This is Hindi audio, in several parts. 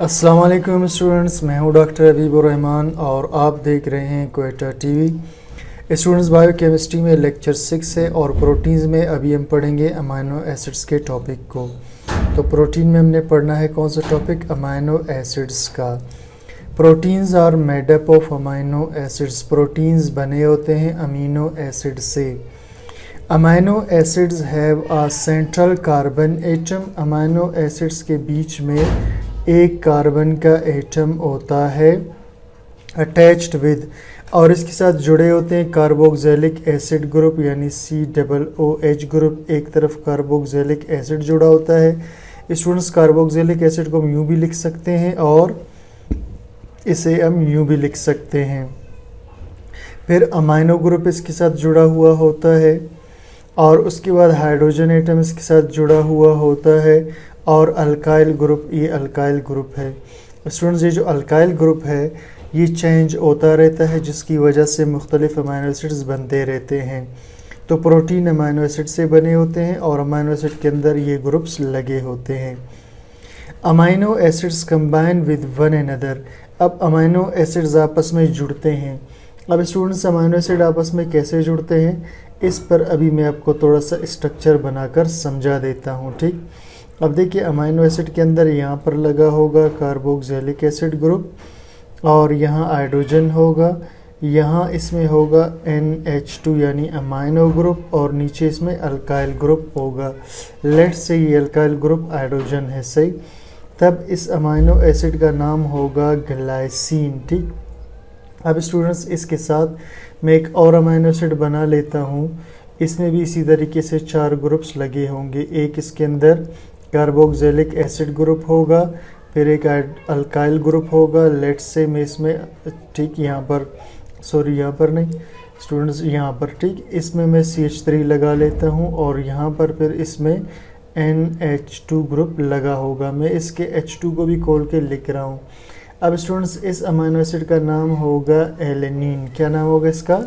अस्सलाम वालेकुम स्टूडेंट्स, मैं हूं डॉक्टर हबीबुर रहमान और आप देख रहे हैं क्वेटा टीवी। स्टूडेंट्स, बायोकेमिस्ट्री में लेक्चर 6 है और प्रोटीन्स में अभी हम पढ़ेंगे अमाइनो एसिड्स के टॉपिक को। तो प्रोटीन में हमने पढ़ना है कौन सा टॉपिक? अमाइनो एसिड्स का। Proteins are made up of amino acids. Proteins बने होते हैं अमीनो एसिड से। Amino acids have a central carbon atom. Amino acids के बीच में एक कार्बन का एटम होता है अटैच्ड विद, और इसके साथ जुड़े होते हैं कार्बोक्सिलिक एसिड ग्रुप यानी COOH ग्रुप। एक तरफ कार्बोक्सिलिक एसिड जुड़ा होता है। स्टूडेंट्स, कार्बोक्सिलिक एसिड को हम यूँ भी लिख सकते हैं और इसे हम यूँ भी लिख सकते हैं। फिर अमाइनो ग्रुप इसके साथ जुड़ा हुआ होता है और उसके बाद हाइड्रोजन एटम इसके साथ जुड़ा हुआ होता है और अल्काइल ग्रुप, ये अल्काइल ग्रुप है। स्टूडेंट्स, ये जो अल्काइल ग्रुप है ये चेंज होता रहता है जिसकी वजह से मुख्तलिफ अमाइनो एसिड्स बनते रहते हैं। तो प्रोटीन अमाइनो एसिड से बने होते हैं और अमाइनो एसिड के अंदर ये ग्रुप्स लगे होते हैं। Amino acids combine with one another. अब अमाइनो एसिड्स आपस में जुड़ते हैं। अब स्टूडेंट्स, अमाइनो एसिड आपस में कैसे जुड़ते हैं इस पर अभी मैं आपको थोड़ा सा स्ट्रक्चर बनाकर समझा देता हूँ, ठीक। अब देखिए, अमाइनो एसिड के अंदर यहाँ पर लगा होगा कार्बोक्सिलिक एसिड ग्रुप और यहाँ हाइड्रोजन होगा, यहाँ इसमें होगा NH2 यानी अमाइनो ग्रुप और नीचे इसमें अल्काइल ग्रुप होगा। लेट्स से ये अल्काइल ग्रुप हाइड्रोजन है, सही। तब इस अमाइनो एसिड का नाम होगा ग्लाइसिन, ठीक। अब स्टूडेंट्स, इसके साथ मैं एक और अमाइनो एसिड बना लेता हूँ। इसमें भी इसी तरीके से 4 ग्रुप्स लगे होंगे। एक इसके अंदर कार्बोक्सिलिक एसिड ग्रुप होगा, फिर एक अल्काइल ग्रुप होगा। लेट्स से मैं इसमें, ठीक, यहाँ पर नहीं स्टूडेंट्स, यहाँ पर, ठीक, इसमें मैं CH3 लगा लेता हूँ और यहाँ पर फिर इसमें NH2 ग्रुप लगा होगा। मैं इसके H2 को भी खोल के लिख रहा हूँ। अब स्टूडेंट्स, इस अमाइनो एसिड का नाम होगा एलेनिन। क्या नाम होगा इसका?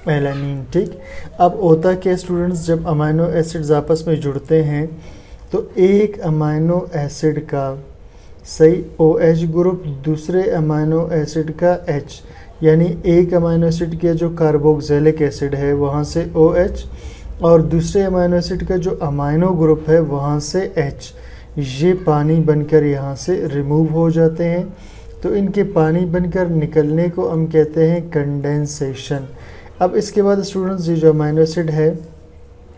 एलेनिन, ठीक। अब होता क्या स्टूडेंट्स, जब अमाइनो एसिड्स आपस में जुड़ते हैं तो एक अमाइनो एसिड का, सही, OH ग्रुप दूसरे अमाइनो एसिड का H, यानी एक अमाइनो एसिड के जो कार्बोक्सिलिक एसिड है वहाँ से OH और दूसरे अमाइनो एसिड का जो अमाइनो ग्रुप है वहाँ से H, ये पानी बनकर यहाँ से रिमूव हो जाते हैं। तो इनके पानी बनकर निकलने को हम कहते हैं कंडेंसेशन। अब इसके बाद स्टूडेंट्स, ये जो अमाइनो एसिड है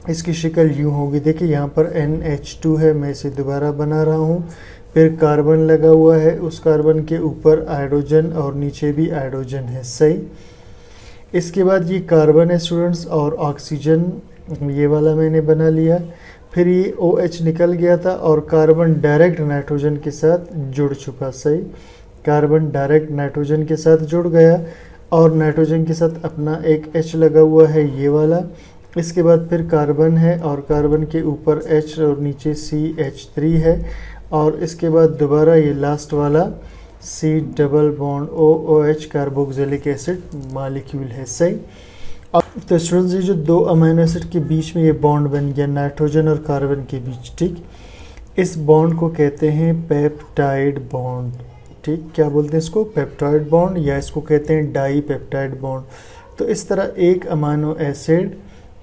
इसकी शक्ल यूँ होगी। देखिए, यहाँ पर NH2 है, मैं इसे दोबारा बना रहा हूँ। फिर कार्बन लगा हुआ है, उस कार्बन के ऊपर हाइड्रोजन और नीचे भी हाइड्रोजन है, सही। इसके बाद ये कार्बन है स्टूडेंट्स और ऑक्सीजन, ये वाला मैंने बना लिया। फिर ये OH निकल गया था और कार्बन डायरेक्ट नाइट्रोजन के साथ जुड़ चुका, सही। कार्बन डायरेक्ट नाइट्रोजन के साथ जुड़ गया और नाइट्रोजन के साथ अपना एक H लगा हुआ है, ये वाला। इसके बाद फिर कार्बन है और कार्बन के ऊपर H और नीचे CH3 है और इसके बाद दोबारा ये लास्ट वाला C double bond OH carboxylic acid molecule है, सही। अब तो स्टूडेंट्स, ये जो 2 अमाइनो एसिड के बीच में ये बॉन्ड बन गया नाइट्रोजन और कार्बन के बीच, ठीक। इस बॉन्ड को कहते हैं पेप्टाइड बॉन्ड, ठीक। क्या बोलते हैं इसको? पेप्टाइड बॉन्ड, या इसको कहते हैं डाई पेप्टाइड बॉन्ड। तो इस तरह एक अमाइनो एसिड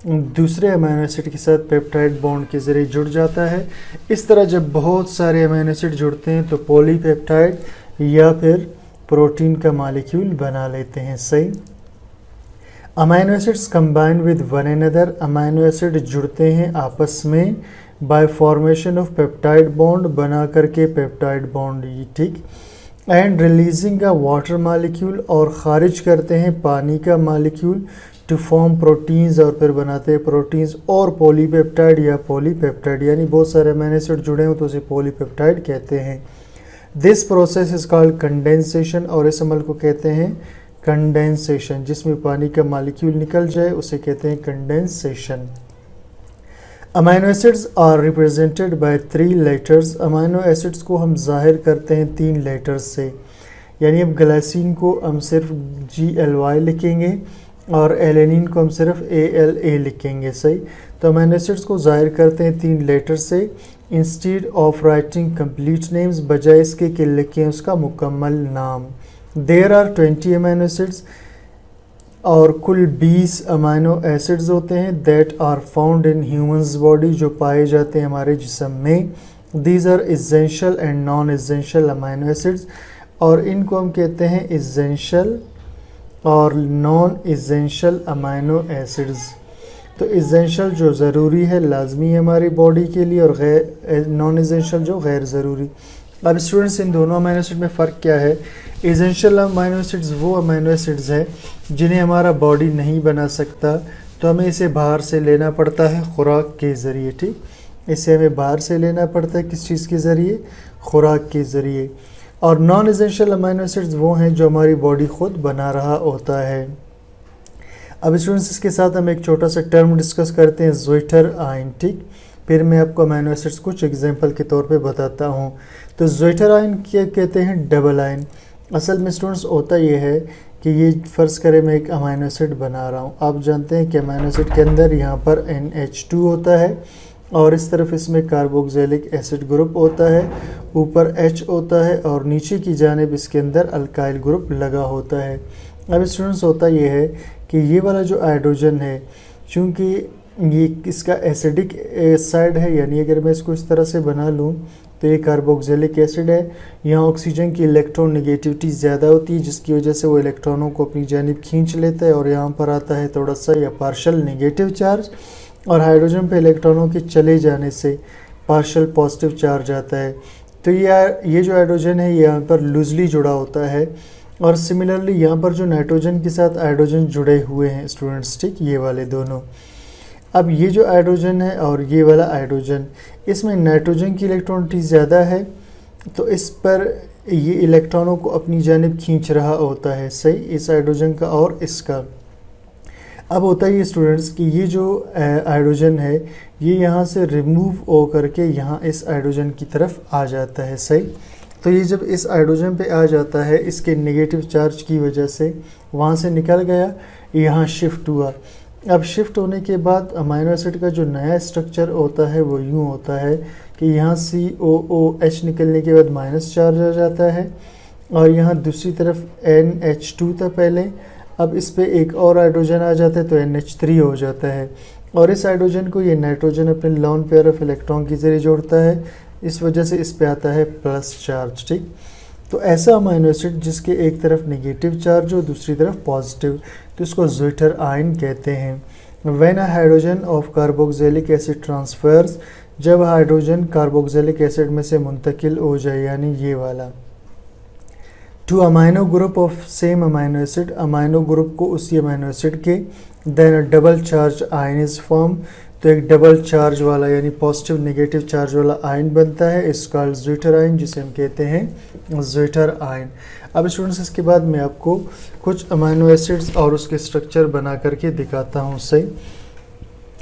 दूसरे अमाइनो एसिड के साथ पेप्टाइड बॉन्ड के ज़रिए जुड़ जाता है। इस तरह जब बहुत सारे अमाइनो एसिड जुड़ते हैं तो पॉलीपेप्टाइड या फिर प्रोटीन का मॉलिक्यूल बना लेते हैं, सही। Amino acids combine with one another. Amino acid जुड़ते हैं आपस में bye formation of peptide bond, बना करके पेप्टाइड बॉन्ड, ये, ठीक। And releasing a water molecule, और ख़ारिज करते हैं पानी का मॉलिक्यूल टू फॉर्म प्रोटीन्स, और फिर बनाते हैं प्रोटीन्स और पॉलीपेप्टाइड या पॉलीपेप्टाइड, यानी बहुत सारे अमीनो एसिड जुड़े हो तो उसे पॉलीपेप्टाइड कहते हैं। This process is called condensation, और इस अमल को कहते हैं कंडेंसेशन। जिसमें पानी का मॉलिक्यूल निकल जाए उसे कहते हैं condensation. Amino acids are represented by 3 letters. Amino acids को हम जाहिर करते हैं 3 लेटर्स से, यानी अब ग्लाइसिन को हम सिर्फ GLY लिखेंगे और एलेनिन को हम सिर्फ ALA लिखेंगे, सही। तो अमीनो एसिड्स को जाहिर करते हैं 3 लेटर से। Instead of writing complete names, बजाय इसके कि लिखें उसका मुकम्मल नाम। देयर आर 20 अमीनो एसिड्स, और कुल 20 अमीनो एसिड्स होते हैं that are found in humans body, जो पाए जाते हैं हमारे जिस्म में। These are essential and non essential amino acids, और इनको हम कहते हैं इसेंशियल और नॉन इसेंशियल अमीनो एसिड्स। तो इसेंशियल जो ज़रूरी है, लाजमी है हमारी बॉडी के लिए, और नॉन इसेंशियल जो गैर ज़रूरी। अब स्टूडेंट्स, इन दोनों अमीनो एसिड में फ़र्क क्या है? इसेंशियल अमीनो एसिड्स वो अमीनो एसिड्स हैं जिन्हें हमारा बॉडी नहीं बना सकता, तो हमें इसे बाहर से लेना पड़ता है खुराक के ज़रिए। ठीक, इसे हमें बाहर से लेना पड़ता है किस चीज़ के ज़रिए? खुराक के ज़रिए। और नॉन इसेंशियल अमीनो एसिड्स वो हैं जो हमारी बॉडी ख़ुद बना रहा होता है। अब स्टूडेंट्स, इसके साथ हम एक छोटा सा टर्म डिस्कस करते हैं, ज़्विटर आयन। ठीक, फिर मैं आपको अमीनो एसिड्स कुछ एग्जांपल के तौर पे बताता हूँ। तो ज़्विटर आयन क्या कहते हैं? Double ion. असल में स्टूडेंट्स होता ये है कि ये फ़र्ज़ करें मैं एक अमीनो एसिड बना रहा हूँ। आप जानते हैं कि अमीनो एसिड के अंदर यहाँ पर NH2 होता है, और इस तरफ इसमें कार्बोक्सिलिक एसिड ग्रुप होता है, ऊपर H होता है, और नीचे की जानिब इसके अंदर अल्काइल ग्रुप लगा होता है। अब स्टूडेंट्स, होता ये है कि ये वाला जो हाइड्रोजन है, चूँकि ये इसका एसिडिक साइड है, यानी अगर मैं इसको इस तरह से बना लूँ तो ये कार्बोक्सिलिक एसिड है। यहाँ ऑक्सीजन की इलेक्ट्रॉन नेगेटिविटी ज़्यादा होती है, जिसकी वजह से वो इलेक्ट्रॉनों को अपनी जानिब खींच लेता है, और यहाँ पर आता है थोड़ा सा या पार्शल नेगेटिव चार्ज, और हाइड्रोजन पे इलेक्ट्रॉनों के चले जाने से पार्शल पॉजिटिव चार्ज आता है। तो ये जो हाइड्रोजन है यहाँ पर लूजली जुड़ा होता है, और सिमिलरली यहाँ पर जो नाइट्रोजन के साथ हाइड्रोजन जुड़े हुए हैं स्टूडेंट्स। ठीक, ये वाले दोनों। अब ये जो हाइड्रोजन है और ये वाला हाइड्रोजन, इसमें नाइट्रोजन की इलेक्ट्रॉनिटी ज़्यादा है, तो इस पर ये इलेक्ट्रॉनों को अपनी जानिब खींच रहा होता है, सही, इस हाइड्रोजन का और इसका। अब होता है ये स्टूडेंट्स कि ये जो हाइड्रोजन है ये यहाँ से रिमूव हो करके यहाँ इस हाइड्रोजन की तरफ आ जाता है, सही। तो ये जब इस हाइड्रोजन पे आ जाता है, इसके नेगेटिव चार्ज की वजह से वहाँ से निकल गया, यहाँ शिफ्ट हुआ। अब शिफ्ट होने के बाद अमीनो एसिड का जो नया स्ट्रक्चर होता है वो यूँ होता है कि यहाँ COOH निकलने के बाद माइनस चार्ज आ जाता है, और यहाँ दूसरी तरफ NH2 था पहले, अब इस पे एक और हाइड्रोजन आ जाता है तो NH3 हो जाता है, और इस हाइड्रोजन को ये नाइट्रोजन अपने लोन पेयर ऑफ इलेक्ट्रॉन के ज़रिए जोड़ता है, इस वजह से इस पे आता है प्लस चार्ज। ठीक, तो ऐसा अमीनो एसिड जिसके एक तरफ नेगेटिव चार्ज हो, दूसरी तरफ पॉजिटिव, तो इसको ज़्विटर आयन कहते हैं। When a hydrogen of carboxylic acid transfers, जब हाइड्रोजन कार्बोक्सिलिक एसिड में से मुंतकिल हो जाए, यानी ये वाला, to amino group of same amino acid, amino group को उसी अमीनो एसिड के, then a double charge ion is form, तो एक डबल चार्ज वाला यानी पॉजिटिव नेगेटिव चार्ज वाला आयन बनता है, इस कॉल्ड ज़्विटर आयन, जिसे हम कहते हैं ज़्विटर आयन। अब स्टूडेंट्स, इसके बाद मैं आपको कुछ अमीनो एसिड्स और उसके स्ट्रक्चर बना करके दिखाता हूँ, सही।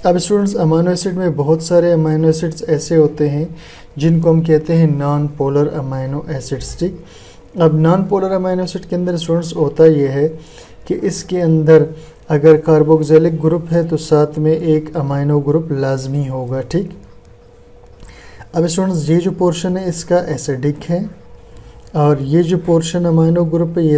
अब स्टूडेंट्स, अमीनो एसिड में बहुत सारे अमीनो एसिड्स ऐसे होते हैं जिनको हम कहते हैं नॉन पोलर अमीनो एसिड्स। ठीक, अब नॉन पोलर अमीनो एसिड के अंदर स्टूडेंट्स होता ये है कि इसके अंदर अगर कार्बोक्सिलिक ग्रुप है तो साथ में एक अमीनो ग्रुप लाजमी होगा। ठीक, अब स्टूडेंट्स, ये जो पोर्शन है इसका एसिडिक है, और ये जो पोर्शन अमीनो ग्रुप है ये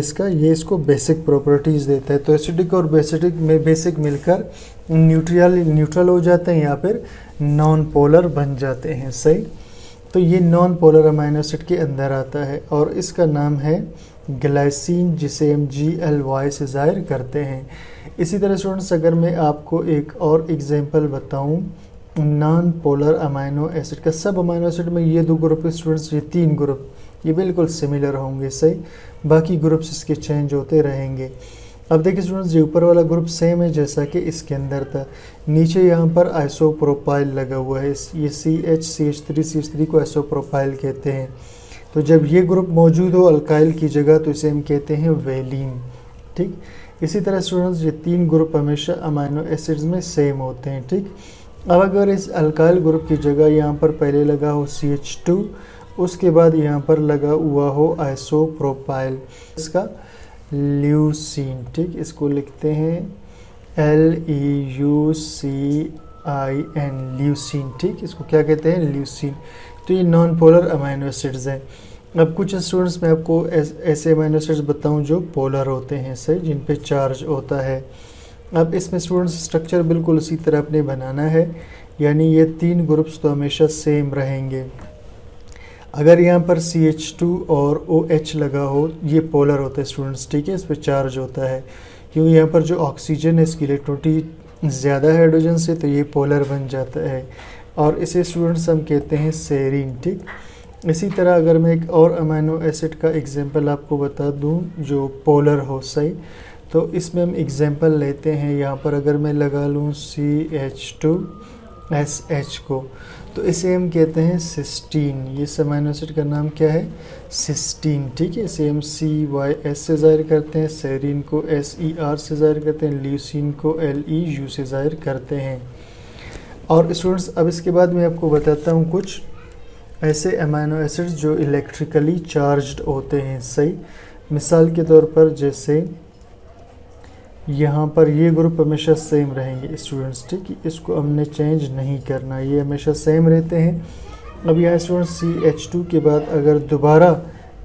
इसको बेसिक प्रॉपर्टीज़ देता है। तो एसिडिक और बेसिक मिलकर न्यूट्रल हो जाते हैं या फिर नॉन पोलर बन जाते हैं, सही। तो ये नॉन पोलर अमीनो एसिड के अंदर आता है, और इसका नाम है ग्लाइसिन, जिसे हम GLY से ज़ाहिर करते हैं। इसी तरह स्टूडेंट्स, अगर मैं आपको एक और एग्जांपल बताऊं नॉन पोलर अमीनो एसिड का, सब अमीनो एसिड में ये दो ग्रुप स्टूडेंट्स, ये तीन ग्रुप ये बिल्कुल सिमिलर होंगे, सही, बाकी ग्रुप्स इसके चेंज होते रहेंगे। अब देखिए स्टूडेंट्स, ये ऊपर वाला ग्रुप सेम है जैसा कि इसके अंदर था, नीचे यहाँ पर आइसोप्रोपाइल लगा हुआ है, ये CH3 को आइसोप्रोपाइल कहते हैं। तो जब ये ग्रुप मौजूद हो अल्काइल की जगह तो इसे हम कहते हैं वेलिन। ठीक, इसी तरह स्टूडेंट्स, ये तीन ग्रुप हमेशा अमीनो एसिड्स में सेम होते हैं। ठीक, अब अगर इस अल्काइल ग्रुप की जगह यहाँ पर पहले लगा हो CH2, उसके बाद यहाँ पर लगा हुआ हो आइसोप्रोपाइल, इसका ल्यूसीन। ठीक, इसको लिखते हैं LEUCIN। ल्यूसीन, ठीक, इसको क्या कहते हैं, ल्यूसीन। तो ये नॉन पोलर अमाइनो एसिड्स हैं। अब कुछ स्टूडेंट्स मैं आपको ऐसे अमाइनो एसिड्स बताऊं जो पोलर होते हैं, सही, जिन पे चार्ज होता है। अब इसमें स्टूडेंट्स स्ट्रक्चर बिल्कुल उसी तरह अपने बनाना है, यानी ये 3 ग्रुप्स तो हमेशा सेम रहेंगे। अगर यहाँ पर CH2 और OH लगा हो, ये पोलर होता है स्टूडेंट्स, ठीक है, इस पर चार्ज होता है, क्योंकि यहाँ पर जो ऑक्सीजन है इसकी इलेक्ट्रोनिटी ज़्यादा है हाइड्रोजन से, तो ये पोलर बन जाता है और इसे स्टूडेंट्स हम कहते हैं सेरीन, ठीक। इसी तरह अगर मैं एक और अमाइनो एसिड का एग्जांपल आपको बता दूं जो पोलर हो, सही, तो इसमें हम एग्जांपल लेते हैं। यहाँ पर अगर मैं लगा लूँ CH2SH को, तो इसे हम कहते हैं सिस्टीन। ये अमाइनो एसिड का नाम क्या है, सिस्टीन, ठीक है। इसे हम CYS से ज़ाहिर करते हैं, सेरीन को SER से ज़ाहिर करते हैं, ल्यूसीन को LEU से ज़ाहिर करते हैं। और स्टूडेंट्स अब इसके बाद मैं आपको बताता हूँ कुछ ऐसे अमाइनो एसिड्स जो इलेक्ट्रिकली चार्ज्ड होते हैं, सही। मिसाल के तौर पर जैसे यहाँ पर ये ग्रुप हमेशा सेम रहेंगे स्टूडेंट्स, ठीक, इसको हमने चेंज नहीं करना, ये हमेशा सेम रहते हैं। अब यहाँ स्टूडेंट्स CH2 के बाद अगर दोबारा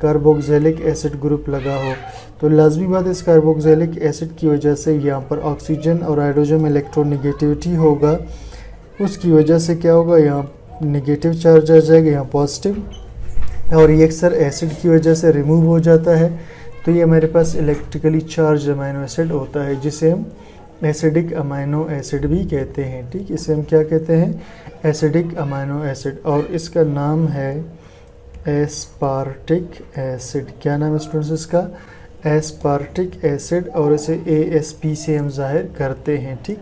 कार्बोक्सिलिक एसिड ग्रुप लगा हो, तो लाजमी बात है इस कार्बोक्सिलिक एसिड की वजह से यहाँ पर ऑक्सीजन और हाइड्रोजन में इलेक्ट्रोनेगेटिविटी होगा, उसकी वजह से क्या होगा, यहाँ नेगेटिव चार्ज आ जाएगा, यहाँ पॉजिटिव, और ये अक्सर एसिड की वजह से रिमूव हो जाता है। तो ये हमारे पास इलेक्ट्रिकली चार्ज अमाइनो एसिड होता है, जिसे हम एसिडिक अमाइनो एसिड भी कहते हैं, ठीक। इसे हम क्या कहते हैं, एसिडिक अमाइनो एसिड, और इसका नाम है एस्पार्टिक एसिड। क्या नाम है स्टूडेंट्स इसका, एस्पार्टिक एसिड, और इसे ASP से हम जाहिर करते हैं, ठीक।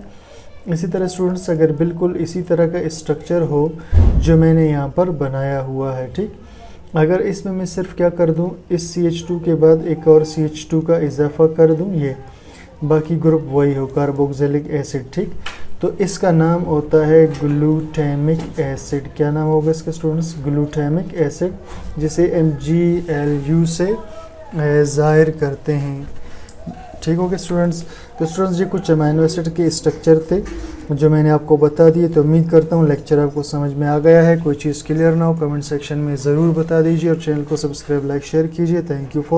इसी तरह स्टूडेंट्स अगर बिल्कुल इसी तरह का स्ट्रक्चर हो जो मैंने यहाँ पर बनाया हुआ है, ठीक, अगर इसमें मैं सिर्फ क्या कर दूँ, इस CH2 के बाद एक और CH2 का इजाफा कर दूँ, ये बाकी ग्रुप वही हो, कार्बोक्सिलिक एसिड, ठीक, तो इसका नाम होता है ग्लूटामिक एसिड। क्या नाम होगा इसका स्टूडेंट्स, ग्लूटामिक एसिड, जिसे MgLU से ज़ाहिर करते हैं, ठीक हो गया स्टूडेंट्स। तो स्टूडेंट्स ये कुछ अमाइनो एसिड के स्ट्रक्चर थे जो मैंने आपको बता दिए। तो उम्मीद करता हूँ लेक्चर आपको समझ में आ गया है। कोई चीज़ क्लियर ना हो कमेंट सेक्शन में ज़रूर बता दीजिए और चैनल को सब्सक्राइब, लाइक, शेयर कीजिए। Thank you for